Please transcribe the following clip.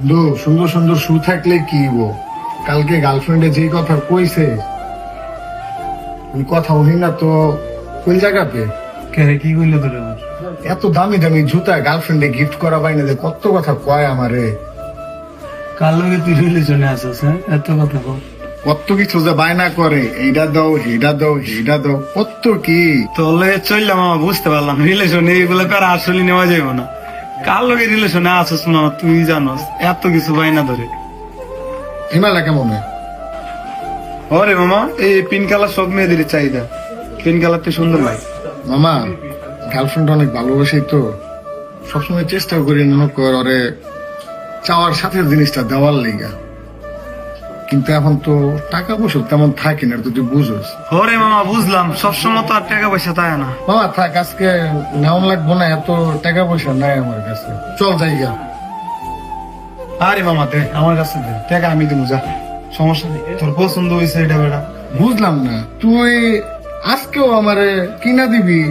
দো সুন্দর সুন্দর শু থাকলে কি হইবো? কালকে গার্লফ্রেন্ডে যে কথা কইছে ওই কথা হই না তো কোন জায়গাতে? কে কি কইলো তোরে আমার? এত দামি দামি জুতা গার্লফ্রেন্ডে গিফট করা পাই না যে কত কথা কয় আমারে। কার লগে তুই রিলেশনে আছিস? হ্যাঁ, এত কথা কর। কত কিছু যে বায়না করে, এইটা দাও এইটা দাও এইটা দাও, কত কি। তোর লগে চললাম আমার বুঝতে পারলাম রিলেশনে এগুলো করা আসলে নেওয়া যাবে না। কার লগে রিলেশনে আসিস না তুই জানোস, এত কিছু পাই না ধরে। হিমালয় কেমন হয়? ওরে মামা, এই পিঙ্ক কালার সব মেয়েদের চাহিদা। পিঙ্ক কালারটা সুন্দর লাগে। মামা গার্লফ্রেন্ড অনেক ভালোবাসি তো, সবসময় চেষ্টা করি মনে কর ওরে চাওয়ার সাথে জিনিসটা দেওয়ার লেগা, কিন্তু এখন তো টাকা পয়সা তেমন থাকে না, তুই বুঝোস। ওরে মামা বুঝলাম, সবসময় তো আর টাকা পয়সা তাই না। মামা থাক, আজকে নেওয়ান লাগবো না, এত টাকা পয়সা নাই আমার কাছে, চল জায়গা। আরে মামা দে আমার কাছে দে, টাকা আমি দিব, যা সমস্যা নেই। তোর পছন্দ হয়েছে এটা বেটা। বুঝলাম না, তুই আজকেও আমারে কিনা দিবি?